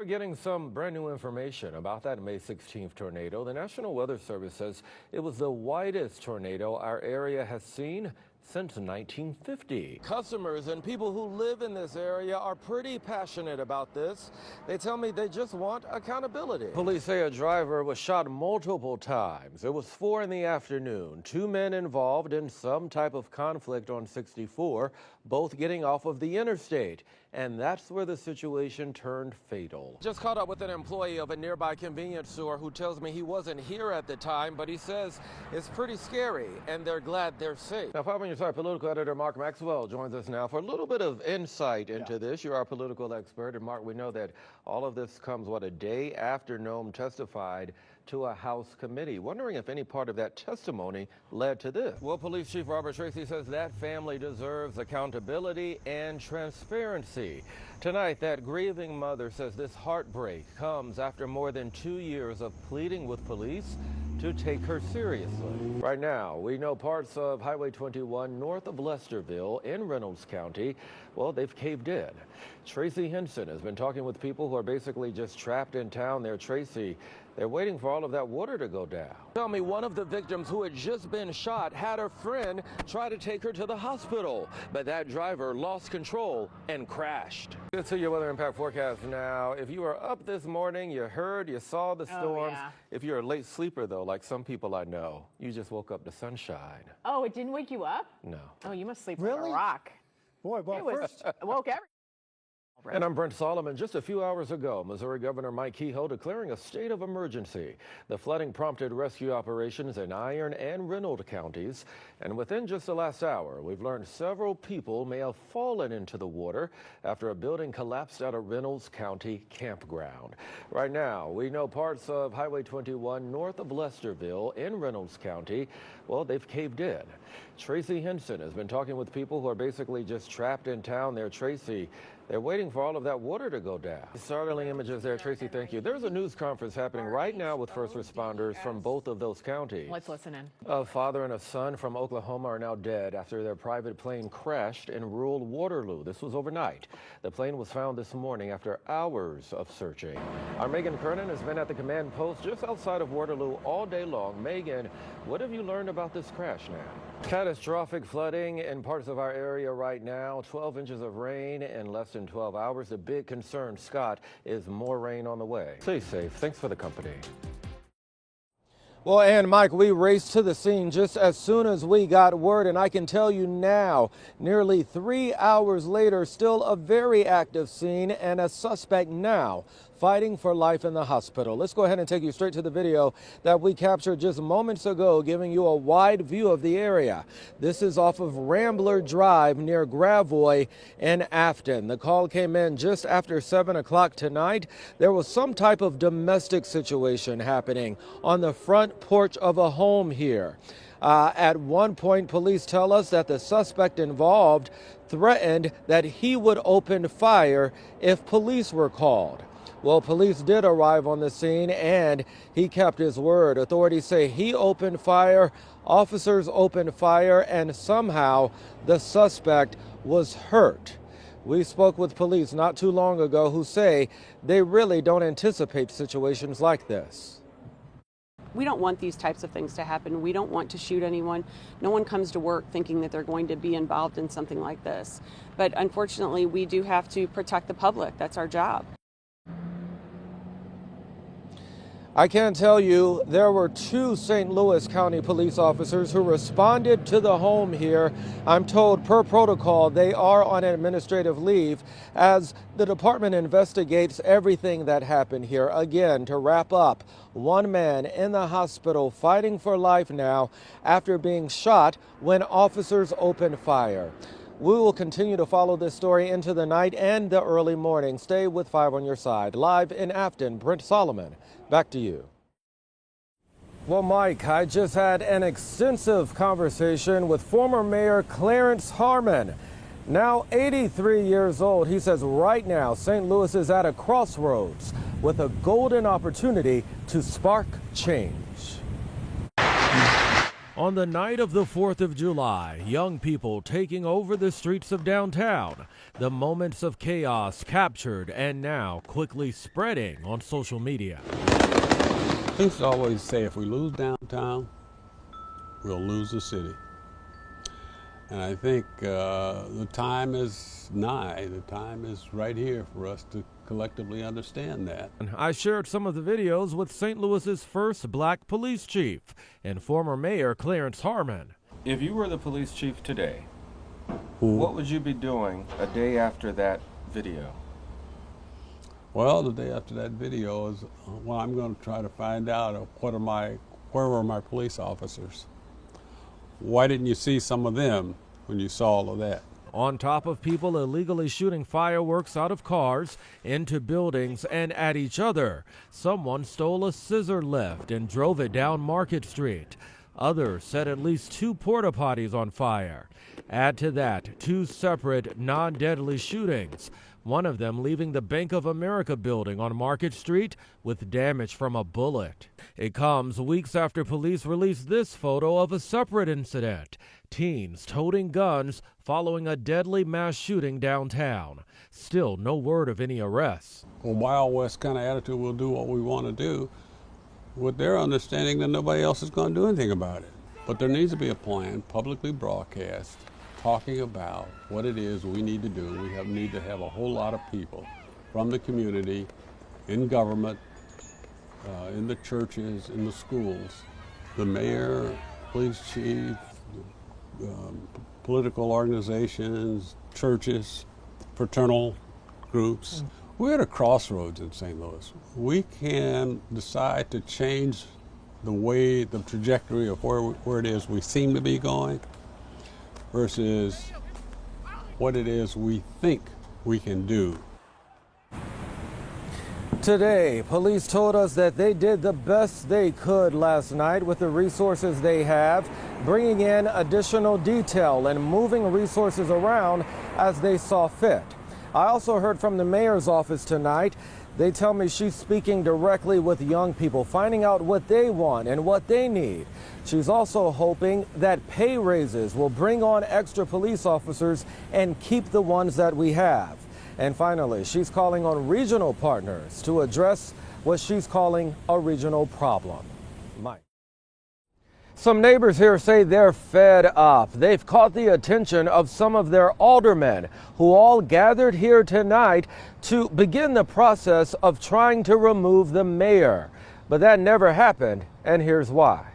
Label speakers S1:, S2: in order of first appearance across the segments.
S1: We're getting some brand new information about that May 16th tornado. The National Weather Service says it was the widest tornado our area has seen since 1950. Customers and people who live in this area are pretty passionate about this. They tell me they just want accountability. Police say a driver was shot multiple times. It was 4 in the afternoon. 2 men involved in some type of conflict on 64, both getting off of the interstate. And that's where the situation turned fatal. Just caught up with an employee of a nearby convenience store who tells me he wasn't here at the time, but he says it's pretty scary and they're glad they're safe. Now, 5 on your side, political editor Mark Maxwell joins us now for a little bit of insight into this. You're our political expert. And Mark, we know that all of this comes, a day after Noam testified to a House committee. Wondering if any part of that testimony led to this. Well, Police Chief Robert Tracy says that family deserves accountability and transparency. Tonight, that grieving mother says this heartbreak comes after more than 2 years of pleading with police to take her seriously. Right now, we know parts of Highway 21 north of Lesterville in Reynolds County, well, they've caved in. Tracy Henson has been talking with people who are basically just trapped in town there. Tracy, they're waiting for all of that water to go down. Tell me, one of the victims who had just been shot had her friend try to take her to the hospital, but that driver lost control and crashed. Let's see your weather impact forecast now. If you were up this morning, you heard, you saw the storms.
S2: Yeah.
S1: If you're a late sleeper, though, like some people I know, you just woke up to sunshine.
S2: Oh, it didn't wake you up?
S1: No.
S2: Oh, you must sleep like
S3: Really?
S2: a rock.
S3: Boy, well,
S2: It woke everyone.
S1: And I'm Brent Solomon. Just a few hours ago, Missouri Governor Mike Kehoe declaring a state of emergency. The flooding prompted rescue operations in Iron and Reynolds counties. And within just the last hour, we've learned several people may have fallen into the water after a building collapsed at a Reynolds County campground. Right now, we know parts of Highway 21 north of Lesterville in Reynolds County, well, they've caved in. Tracy Henson has been talking with people who are basically just trapped in town there. Tracy, they're waiting for all of that water to go down. Startling images there, Tracy, thank you. There's a news conference happening right now with first responders from both of those counties.
S2: Let's listen in.
S1: A father and a son from Oklahoma are now dead after their private plane crashed in rural Waterloo. This was overnight. The plane was found this morning after hours of searching. Our Megan Kernan has been at the command post just outside of Waterloo all day long. Megan, what have you learned about this crash now? Catastrophic flooding in parts of our area right now. 12 inches of rain in less than 12 hours. The big concern, Scott, is more rain on the way. Stay safe. Thanks for the company. Well, and Mike, we raced to the scene just as soon as we got word, and I can tell you now, nearly 3 hours later, still a very active scene and a suspect now fighting for life in the hospital. Let's go ahead and take you straight to the video that we captured just moments ago, giving you a wide view of the area. This is off of Rambler Drive near Gravois in Afton. The call came in just after 7 o'clock tonight. There was some type of domestic situation happening on the front porch of a home here. At one point, police tell us that the suspect involved threatened that he would open fire if police were called. Well, police did arrive on the scene and he kept his word. Authorities say he opened fire, officers opened fire, and somehow the suspect was hurt. We spoke with police not too long ago who say they really don't anticipate situations like this.
S4: We don't want these types of things to happen. We don't want to shoot anyone. No one comes to work thinking that they're going to be involved in something like this. But unfortunately, we do have to protect the public. That's our job.
S1: I can tell you there were 2 St. Louis County police officers who responded to the home here. I'm told per protocol they are on administrative leave as the department investigates everything that happened here. Again, to wrap up, 1 man in the hospital fighting for life now after being shot when officers opened fire. We will continue to follow this story into the night and the early morning. Stay with 5 on your side. Live in Afton, Brent Solomon, back to you. Well, Mike, I just had an extensive conversation with former Mayor Clarence Harmon. Now 83 years old, he says right now St. Louis is at a crossroads with a golden opportunity to spark change. On the night of the 4th of July, young people taking over the streets of downtown. The moments of chaos captured and now quickly spreading on social media.
S3: I used to always say if we lose downtown, we'll lose the city. And I think the time is nigh. The time is right here for us to collectively understand that.
S1: I shared some of the videos with St. Louis's first black police chief and former Mayor Clarence Harmon. If you were the police chief today, what would you be doing a day after that video?
S3: Well, the day after that video is, well, I'm going to try to find out where were my police officers? Why didn't you see some of them when you saw all of that?
S1: On top of people illegally shooting fireworks out of cars, into buildings, and at each other, someone stole a scissor lift and drove it down Market Street. Others set at least 2 porta potties on fire. Add to that 2 separate, non-deadly shootings, one of them leaving the Bank of America building on Market Street with damage from a bullet. It comes weeks after police released this photo of a separate incident. Teens toting guns following a deadly mass shooting downtown. Still no word of any arrests.
S3: A Wild West kind of attitude, we'll do what we want to do, with their understanding that nobody else is going to do anything about it. But there needs to be a plan, publicly broadcast, talking about what it is we need to do. We need to have a whole lot of people from the community, in government, in the churches, in the schools, the mayor, police chief, political organizations, churches, fraternal groups. We're at a crossroads in St. Louis. We can decide to change the trajectory of where it is we seem to be going versus what it is we think we can do.
S1: Today, police told us that they did the best they could last night with the resources they have, bringing in additional detail and moving resources around as they saw fit. I also heard from the mayor's office tonight. They tell me she's speaking directly with young people, finding out what they want and what they need. She's also hoping that pay raises will bring on extra police officers and keep the ones that we have. And finally, she's calling on regional partners to address what she's calling a regional problem. Mike. Some neighbors here say they're fed up. They've caught the attention of some of their aldermen who all gathered here tonight to begin the process of trying to remove the mayor. But that never happened, and here's why.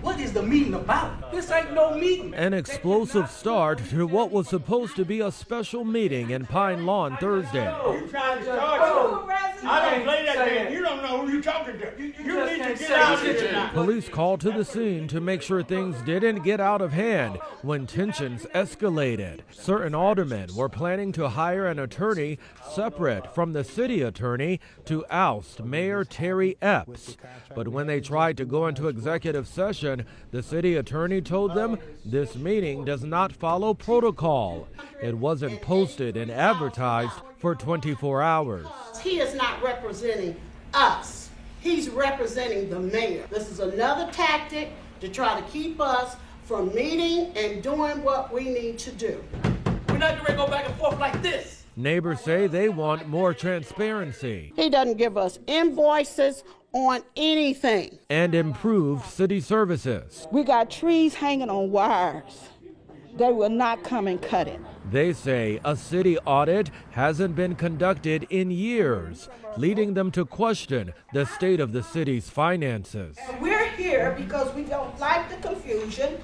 S5: What is the meeting about? This ain't no meeting.
S1: An explosive start to what was supposed to be a special meeting in Pine Lawn Thursday.
S5: You trying to charge me? I don't play that game. You don't know who you're talking to. You need to get out of here tonight.
S1: Police called to the scene to make sure things didn't get out of hand when tensions escalated. Certain aldermen were planning to hire an attorney separate from the city attorney to oust Mayor Terry Epps. But when they tried to go into executive session, the city attorney told them this meeting does not follow protocol. It wasn't posted and advertised for 24 hours.
S6: He is not representing us. He's representing the mayor. This is another tactic to try to keep us from meeting and doing what we need to do.
S5: We're not going to go back and forth like this.
S1: Neighbors say they want more transparency.
S6: He doesn't give us invoices on anything.
S1: And improved city services.
S7: We got trees hanging on wires. They will not come and cut it.
S1: They say a city audit hasn't been conducted in years, leading them to question the state of the city's finances.
S6: And we're here because we don't like the confusion.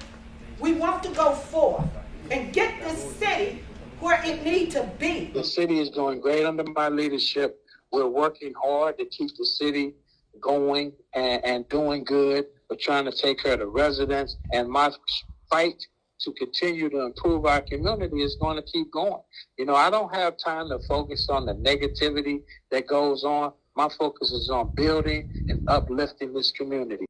S6: We want to go forth and get this city where it needs to be.
S8: The city is doing great under my leadership. We're working hard to keep the city going and doing good. We're trying to take care of the residents, and my fight to continue to improve our community is going to keep going. You know, I don't have time to focus on the negativity that goes on. My focus is on building and uplifting this community.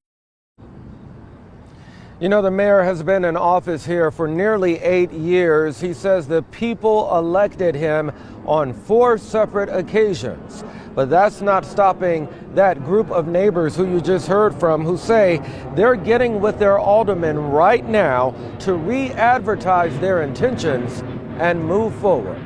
S1: You know, the mayor has been in office here for nearly 8 years. He says the people elected him on 4 separate occasions. But that's not stopping that group of neighbors who you just heard from, who say they're getting with their aldermen right now to re-advertise their intentions and move forward.